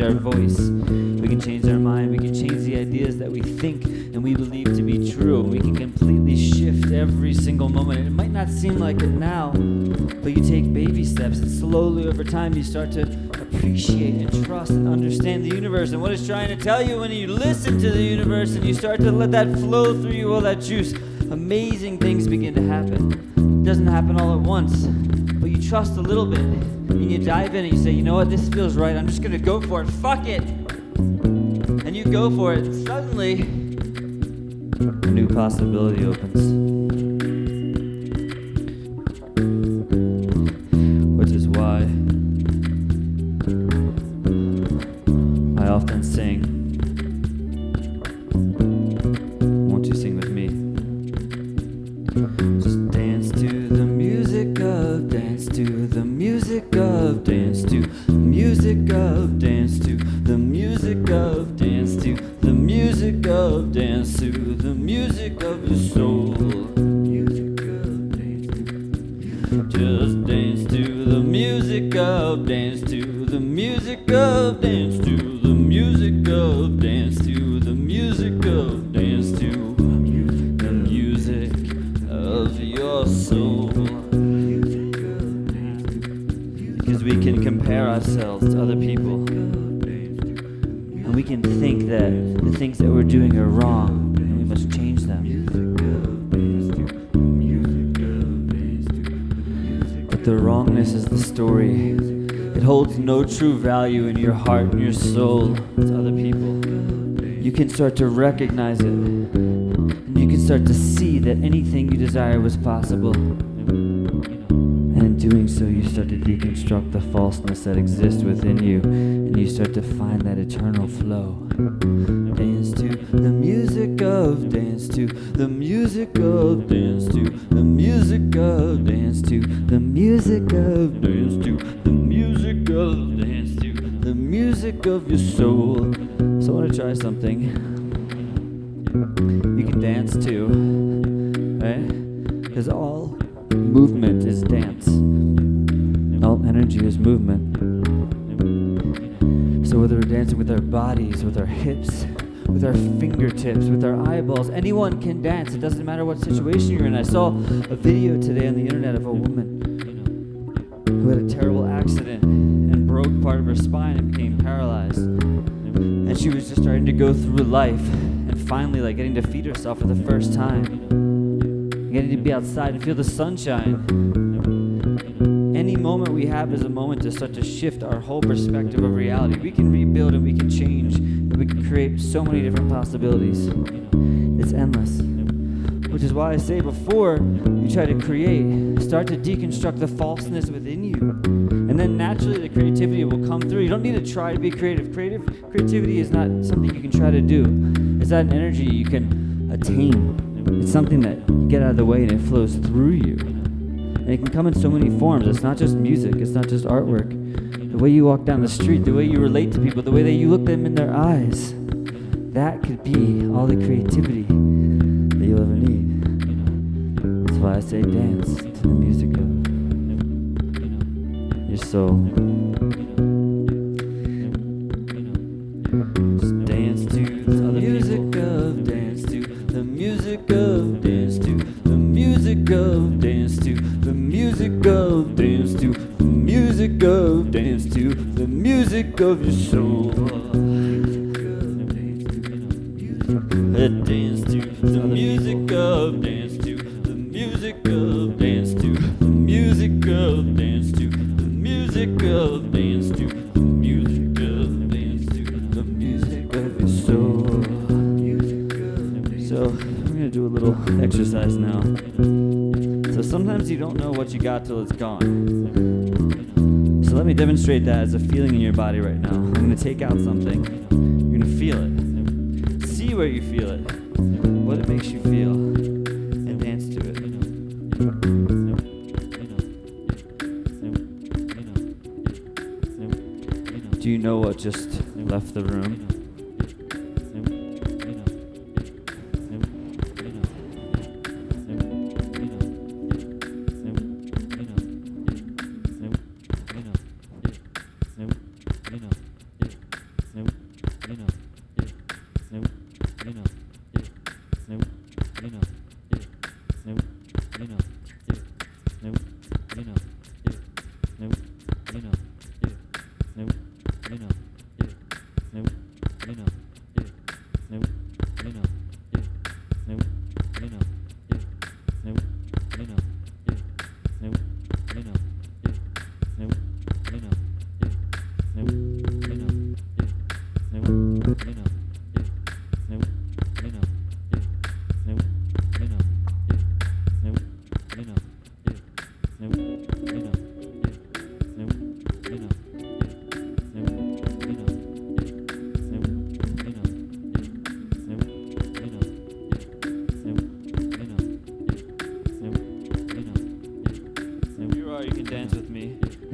Our voice, we can change our mind, we can change the ideas that we think and we believe to be true. We can completely shift every single moment. It might not seem like it now, but you take baby steps and slowly over time you start to appreciate and trust and understand the universe and what it's trying to tell you. When you listen to the universe and you start to let that flow through you, all that juice, amazing things begin to happen. It doesn't happen all at once, but you trust a little bit. And you dive in and you say, you know what, this feels right, I'm just gonna go for it, fuck it! And you go for it, and suddenly, a new possibility opens. Which is why I often sing, won't you sing with me? Just dance to the music of, dance to the music of, dance to the music of, dance to the music of, dance to the music of, dance to the music of your soul. Music of, dance to, just dance to the music of, dance to the music of, dance to the music of, dance to the music of, dance to the music of your soul. Because we can compare ourselves to other people, and we can think that the things that we're doing are wrong, and we must change them. But the wrongness is the story. It holds no true value in your heart and your soul to other people. You can start to recognize it, and you can start to see that anything you desire was possible. And in doing so, you start to deconstruct the falseness that exists within you, and you start to find that eternal flow. Dance to the music of, dance to the music of, dance to the music of, dance to the music of, dance to the music of, dance to the music of your soul. So I want to try something you can dance to, right? Because all movement is dance. All energy is movement. So whether we're dancing with our bodies, with our hips, with our fingertips, with our eyeballs, anyone can dance. It doesn't matter what situation you're in. I saw a video today on the internet of a woman who had a terrible accident and broke part of her spine and became paralyzed. And she was just starting to go through life and finally like getting to feed herself for the first time. Getting to be outside and feel the sunshine. Any moment we have is a moment to start to shift our whole perspective of reality. We can rebuild and we can change. And we can create so many different possibilities. It's endless. Which is why I say before you try to create, start to deconstruct the falseness within you. And And then naturally the creativity will come through. You don't need to try to be creative. Creativity is not something you can try to do. It's not an energy you can attain. It's something that you get out of the way and it flows through you. And it can come in so many forms. It's not just music. It's not just artwork. The way you walk down the street, the way you relate to people, the way that you look them in their eyes, that could be all the creativity that you'll ever need. That's why I say dance to the music of your soul. Just dance to the music of dance to the music of dance to the music of dance to the music of dance to the music of dance to the music of your soul. Dance to the music of dance to the music of dance to the music of dance to the music of dance to the music of dance to the music of your soul. So I'm gonna do a little exercise now. So sometimes you don't know what you got till it's gone. So let me demonstrate that as a feeling in your body right now. I'm gonna take out something. You're gonna feel it. See where you feel it, what it makes you feel, and dance to it. Do you know what just left the room?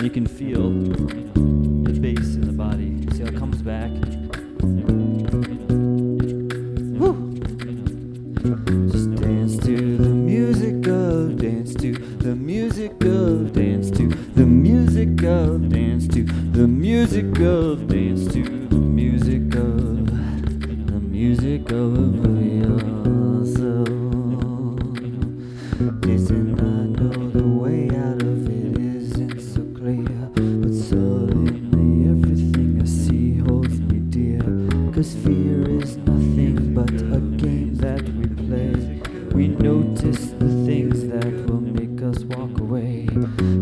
You can feel the bass in the body. See how it comes back? Woo. Just dance to the music of dance to the music of dance to the music of dance to the music of dance to the music of the music of your soul. Listen, I know the way out of it isn't so clear, but suddenly everything I see holds me dear. 'Cause fear is nothing but a game that we play. We notice the things that will make us walk away.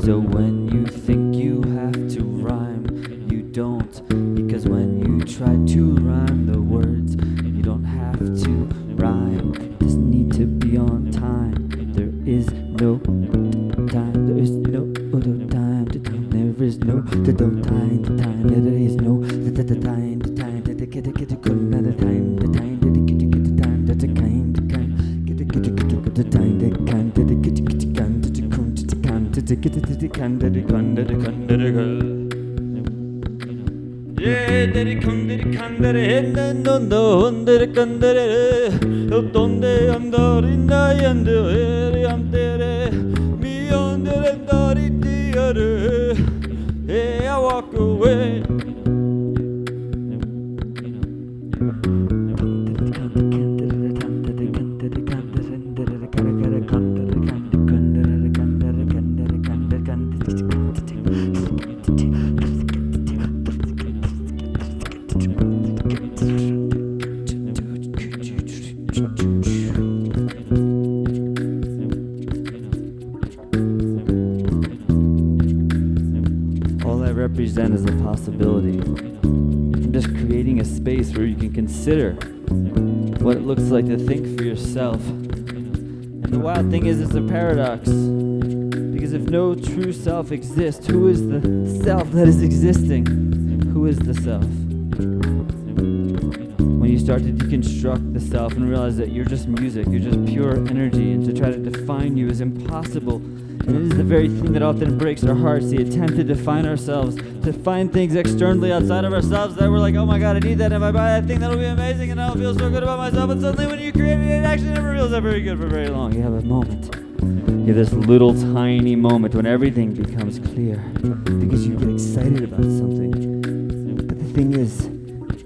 So when you think you have to rhyme, you don't. Because when you try to rhyme the words, you don't have to rhyme. Just need to be on time. There is no time. There is no time to time. There is no time to time. There is no time to time. The time to get the time. The time to get the time. The kind to kind. Get the time. The kind to get the kind to come to the kind to get the kind to the kind to the kind to the yeah, did come to the kind to the head and on the under the kind to the up on the under in the under ere me under and the other. Hey, I walk away. Represent as a possibility. I'm just creating a space where you can consider what it looks like to think for yourself. And the wild thing is, it's a paradox, because Because if no true self exists, who is the self that is existing? Who is the self? When you start to deconstruct the self and realize that you're just music, you're just pure energy, and to try to define you is impossible. And it is the very thing that often breaks our hearts, the attempt to define ourselves, to find things externally outside of ourselves that we're like, oh my God, I need that. If I buy that thing, that'll be amazing, and I'll feel so good about myself. And suddenly when you create it, it actually never feels that very good for very long. You have a moment. You have this little tiny moment when everything becomes clear because you get excited about something. But the thing is,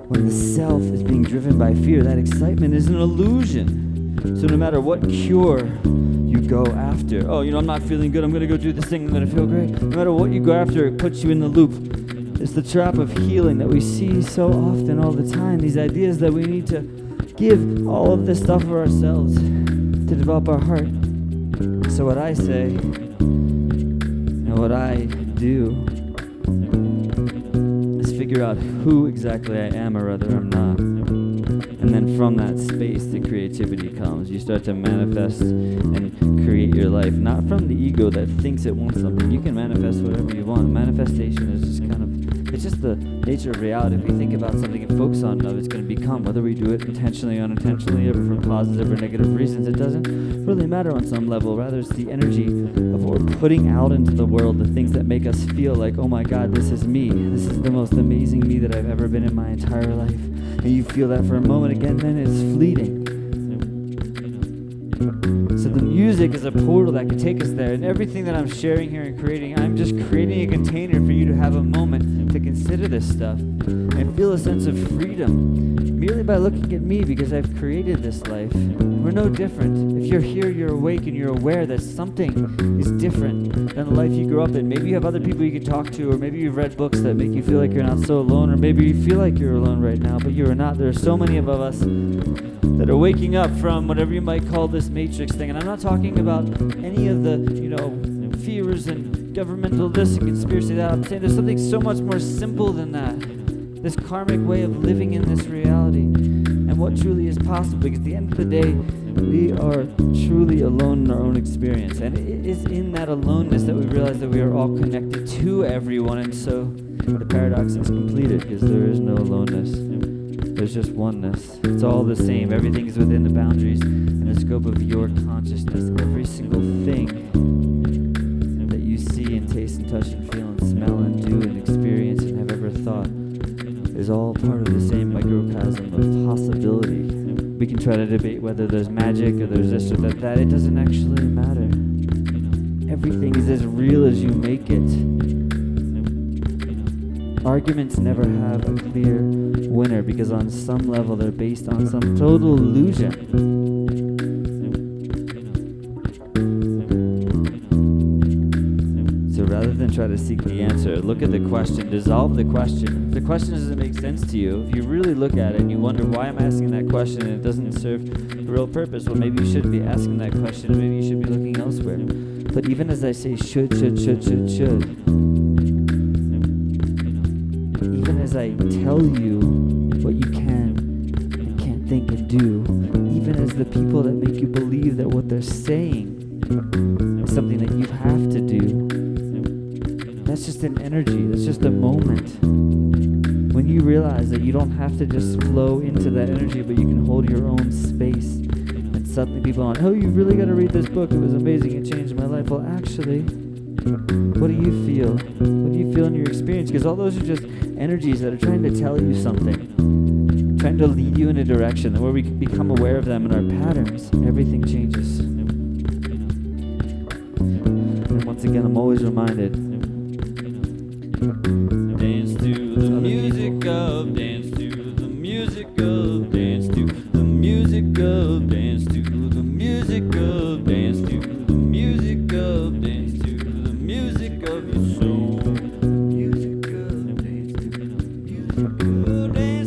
when the self is being driven by fear, that excitement is an illusion. So no matter what cure you go after, I'm not feeling good, I'm going to go do this thing, I'm going to feel great. No matter what you go after, it puts you in the loop. It's the trap of healing that we see so often all the time. These ideas that we need to give all of this stuff of ourselves to develop our heart. So what I say and what I do is figure out who exactly I am or rather I'm not. And then from that space, the creativity comes. You start to manifest and create your life, not from the ego that thinks it wants something. You can manifest whatever you want. Manifestation is just it's just the nature of reality. If we think about something and focus on it, it's going to become, whether we do it intentionally or unintentionally, or for positive or negative reasons. It doesn't really matter on some level. Rather, it's the energy of what we're putting out into the world, the things that make us feel like, oh my God, this is me. This is the most amazing me that I've ever been in my entire life. And you feel that for a moment again, then it's fleeting. So the music is a portal that can take us there. And everything that I'm sharing here and creating, I'm just creating a container for you to have a moment to consider this stuff and feel a sense of freedom merely by looking at me, because I've created this life. We're no different. If you're here, you're awake and you're aware that something is different than the life you grew up in. Maybe you have other people you can talk to, or maybe you've read books that make you feel like you're not so alone, or maybe you feel like you're alone right now, but you are not. There are so many of us that are waking up from whatever you might call this matrix thing. And I'm not talking about any of the, fears and governmental this and conspiracy that. I'm saying there's something so much more simple than that. This karmic way of living in this reality and what truly is possible. Because at the end of the day, we are truly alone in our own experience. And it is in that aloneness that we realize that we are all connected to everyone. And so the paradox is completed, because there is no aloneness. There's just oneness. It's all the same. Everything is within the boundaries and the scope of your consciousness. Every single thing that you see and taste and touch and feel and smell and do and experience and have ever thought is all part of the same microcosm of possibility. We can try to debate whether there's magic or there's this or that. It doesn't actually matter. Everything is as real as you make it. Arguments never have a clear winner, because on some level they're based on some total illusion. So rather than try to seek the answer, look at the question, dissolve the question. If the question doesn't make sense to you, if you really look at it and you wonder why I'm asking that question and it doesn't serve a real purpose, well, maybe you shouldn't be asking that question, and maybe you should be looking elsewhere. But even as I say should, even as I tell you what you can and can't think and do, even as the people that make you believe that what they're saying is something that you have to do, that's just an energy, that's just a moment. When you realize that you don't have to just flow into that energy, but you can hold your own space, and suddenly people are like, oh, you really got to read this book, it was amazing, it changed my life. Well, actually, what do you feel? What do you feel in your experience? Because all those are just energies that are trying to tell you something, trying to lead you in a direction, and where we become aware of them in our patterns, everything changes. And once again, I'm always reminded, dance to the music of, dance to the music of, dance to the music of, dance to the music of, dance to the music of, dance to the music of your soul. Music of, dance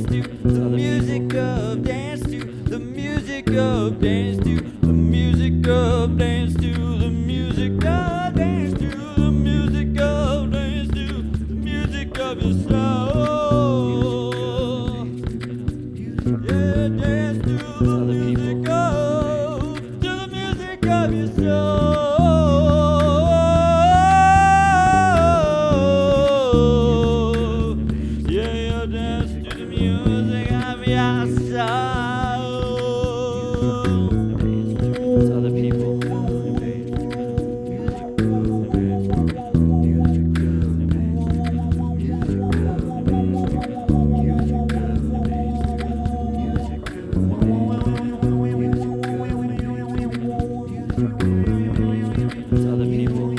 to the music of, dance to the music of, dance to the music of, dance to the music of, dance to the music of, dance to the music of, dance to the music of your soul. Yeah, dance to the music of, to the music of your soul. music of your soul. It's other people. It's other people.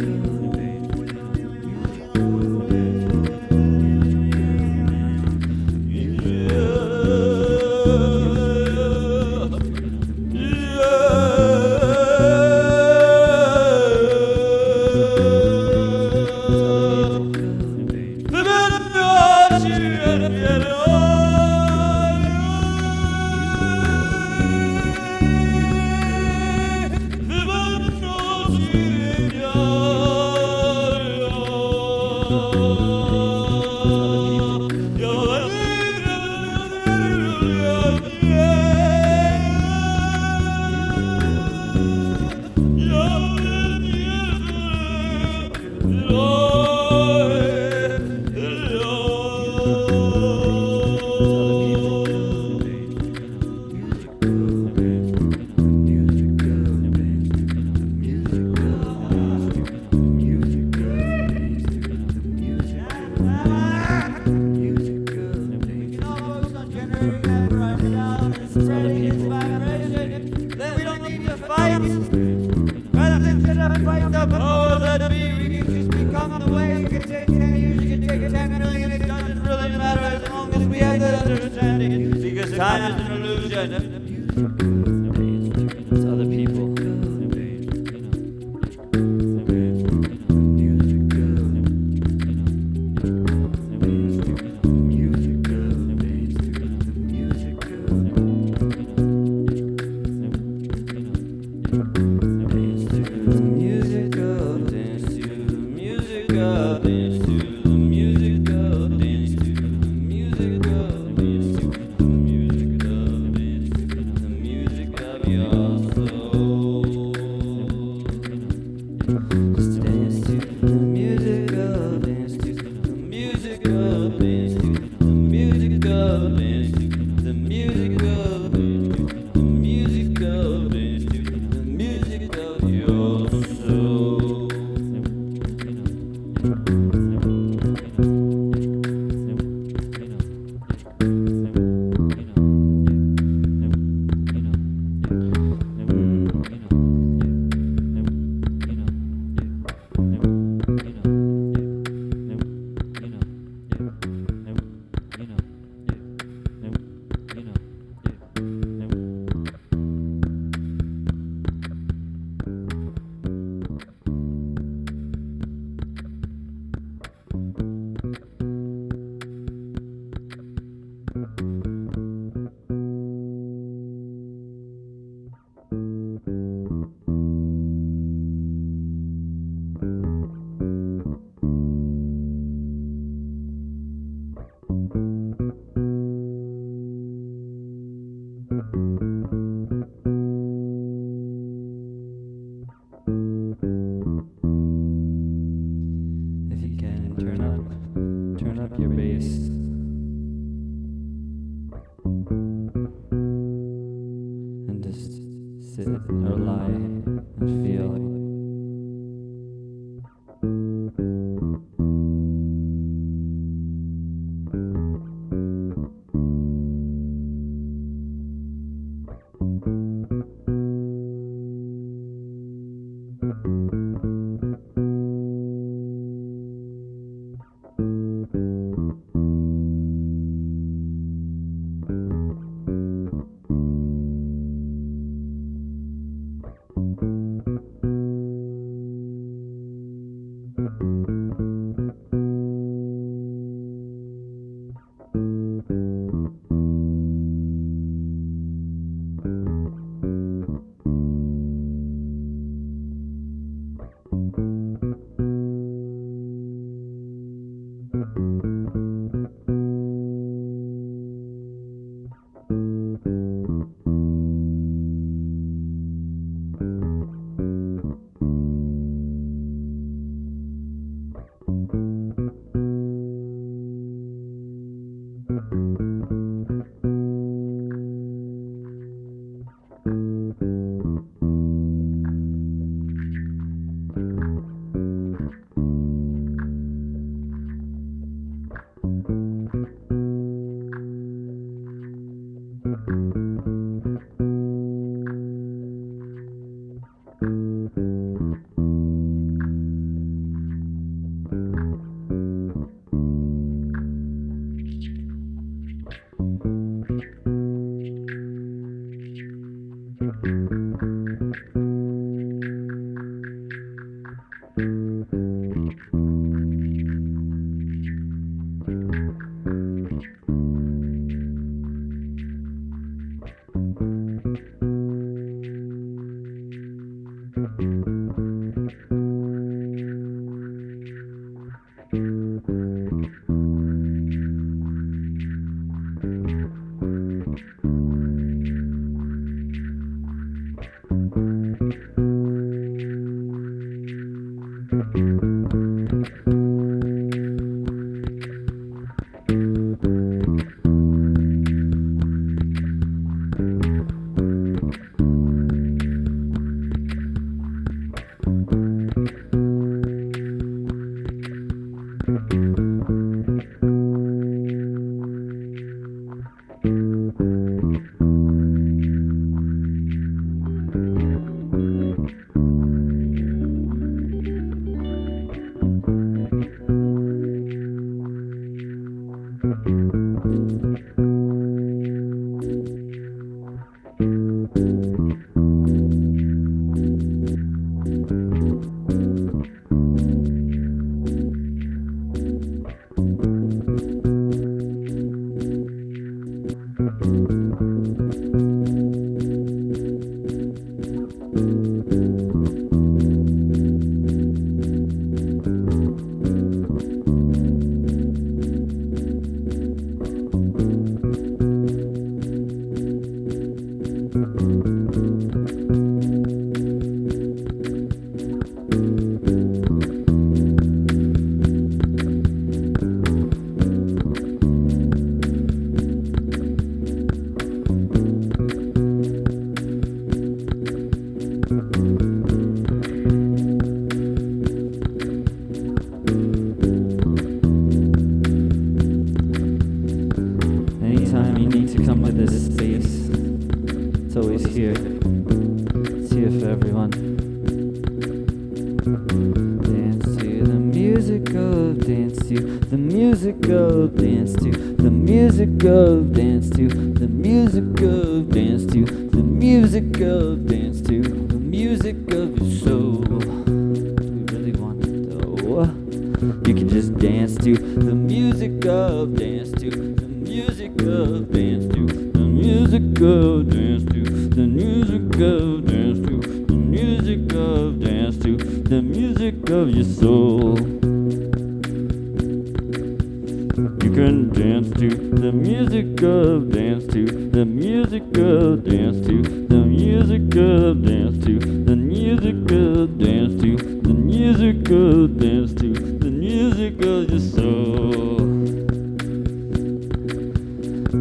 Because time is an illusion. It's other people. Or lie and feel.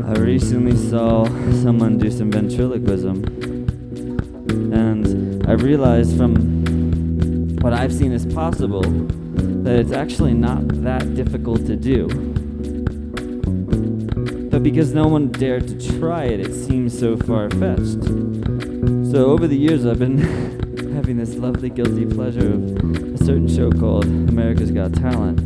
I recently saw someone do some ventriloquism, and I realized from what I've seen is possible that it's actually not that difficult to do. But because no one dared to try it, it seems so far-fetched. So over the years I've been having this lovely guilty pleasure of a certain show called America's Got Talent.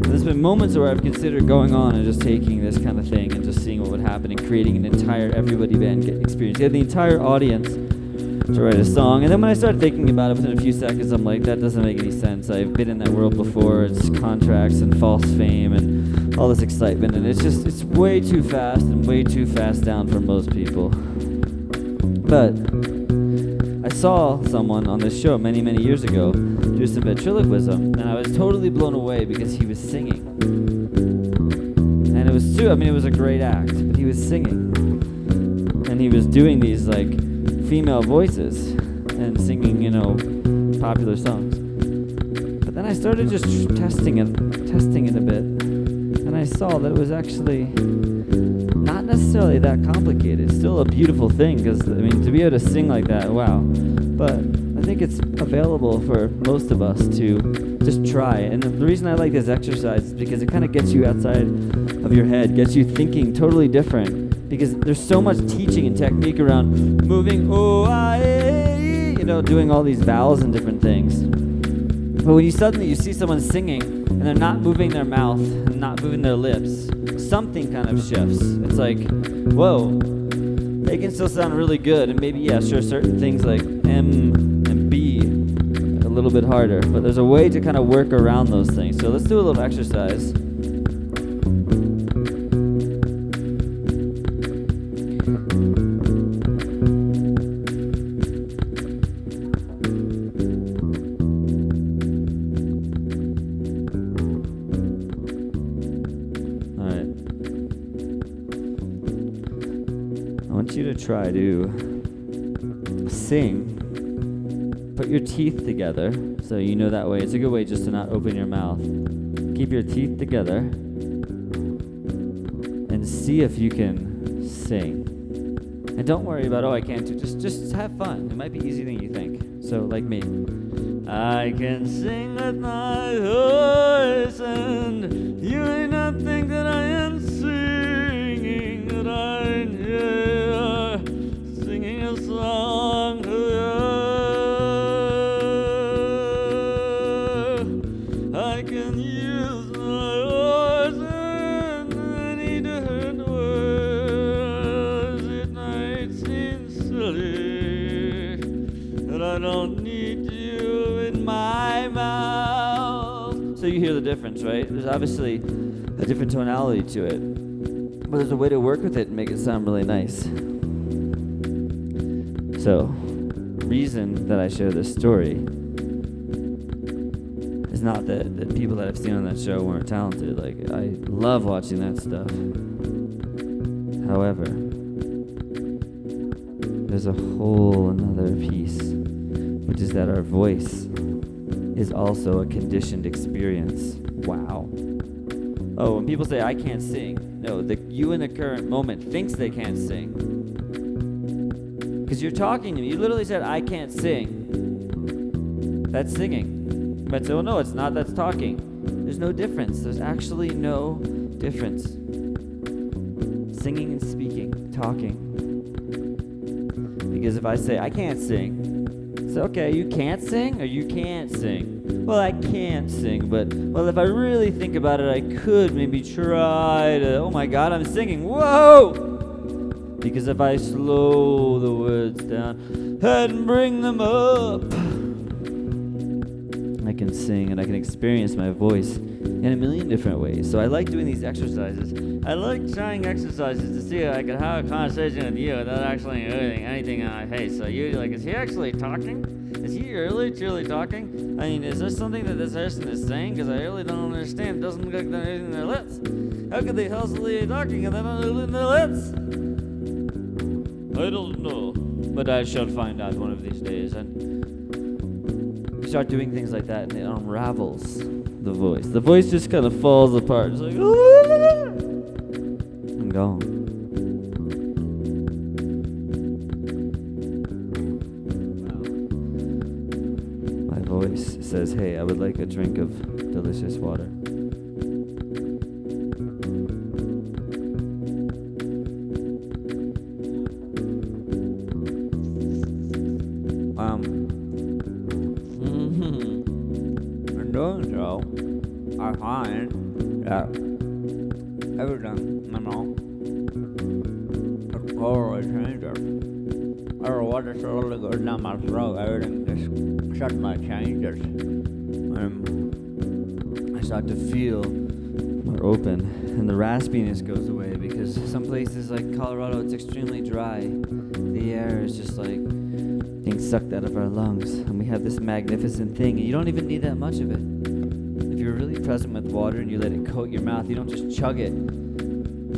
There's been moments where I've considered going on and just taking this kind of thing and just seeing what would happen and creating an entire everybody band experience. You have the entire audience to write a song, and then when I started thinking about it within a few seconds, I'm like, that doesn't make any sense. I've been in that world before. It's contracts and false fame and all this excitement, and it's way too fast and way too fast down for most people. But I saw someone on this show many, many years ago do some ventriloquism, and I was totally blown away because he was singing. And it was true, it was a great act, but he was singing. And he was doing these, female voices and singing, popular songs. But then I started just testing it a bit, and I saw that it was actually not necessarily that complicated. It's still a beautiful thing, because, to be able to sing like that, wow. But I think it's available for most of us to just try. And the reason I like this exercise is because it kind of gets you outside of your head, gets you thinking totally different. Because there's so much teaching and technique around moving, doing all these vowels and different things. But when you see someone singing and they're not moving their mouth and not moving their lips, something kind of shifts. It's like, whoa, they can still sound really good, and maybe, yeah, sure, certain things like M and B a little bit harder, but there's a way to kind of work around those things. So let's do a little exercise. Try to sing. Put your teeth together, so you know that way. It's a good way just to not open your mouth. Keep your teeth together and see if you can sing. And don't worry about, I can't do. Just have fun. It might be easier than you think. So like me. I can sing with my voice, and you may not think that I am singing, that I singing a song to you. I can use my voice in many different ways. It might seem silly that I don't need you in my mouth. So you hear the difference, right? There's obviously a different tonality to it, but there's a way to work with it and make it sound really nice. So, reason that I share this story is not that the people that I've seen on that show weren't talented. Like, I love watching that stuff. However, there's a whole another piece, which is that our voice is also a conditioned experience. Wow. Oh, when people say, I can't sing, no, you in the current moment thinks they can't sing. Because you're talking to me. You literally said, I can't sing. That's singing. You might say, well, no, it's not. That's talking. There's no difference. There's actually no difference. Singing and speaking, talking. Because if I say, I can't sing, it's okay, you can't sing or you can't sing? Well, I can't sing, but, well, if I really think about it, I could maybe try to, oh my God, I'm singing. Whoa! Because if I slow the words down and bring them up, I can sing and I can experience my voice in a million different ways. So I like doing these exercises. I like trying exercises to see if I can have a conversation with you without actually doing anything on my face. So you're like, is he actually talking? Is he really, truly talking? I mean, is there something that this person is saying? Because I really don't understand. It doesn't look like they're using their lips. How could they healthily be talking if they're not using their lips? I don't know, but I shall find out one of these days. And you start doing things like that, and it unravels the voice. The voice just kind of falls apart. It's like, I'm gone. My voice says, hey, I would like a drink of delicious water. I find that everything, it's totally changes. Or what is slowly goes down my throat, everything just suddenly changes. I start to feel more open, and the raspiness goes away, because some places like Colorado, it's extremely dry. The air is just like being sucked out of our lungs, and we have this magnificent thing, and you don't even need that much of it. If you're really present with water and you let it coat your mouth, you don't just chug it,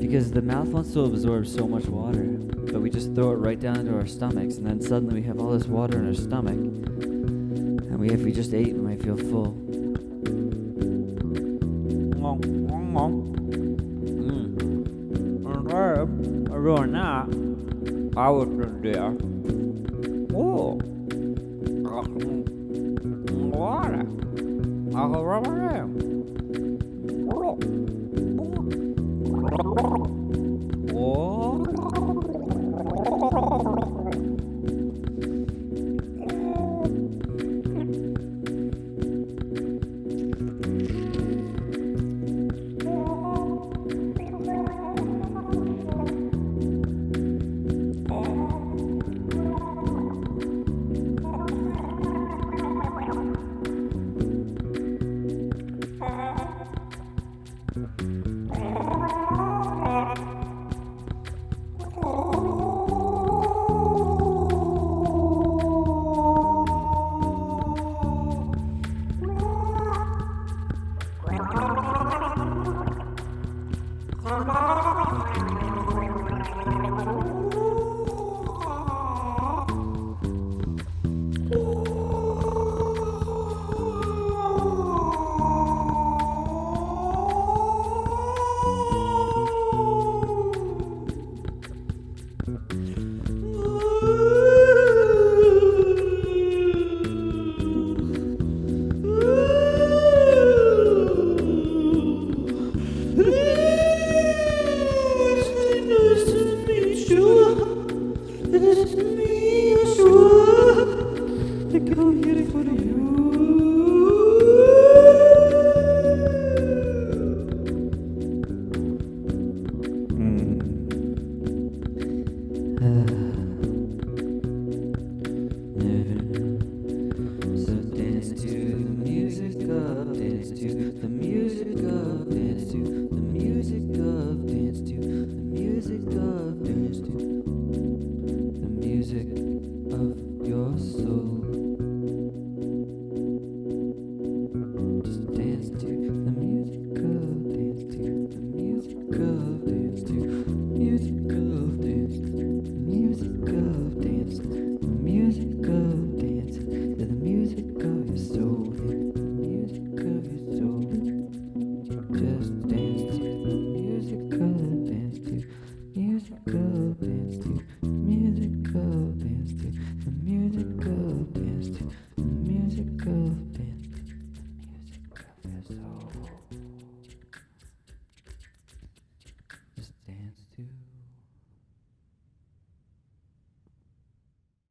because the mouth wants to absorb so much water, but we just throw it right down into our stomachs, and then suddenly we have all this water in our stomach, and if we just ate, we might feel full. Doing that, I was just there. Oh, water. I'll go rub my hair. Oh. that.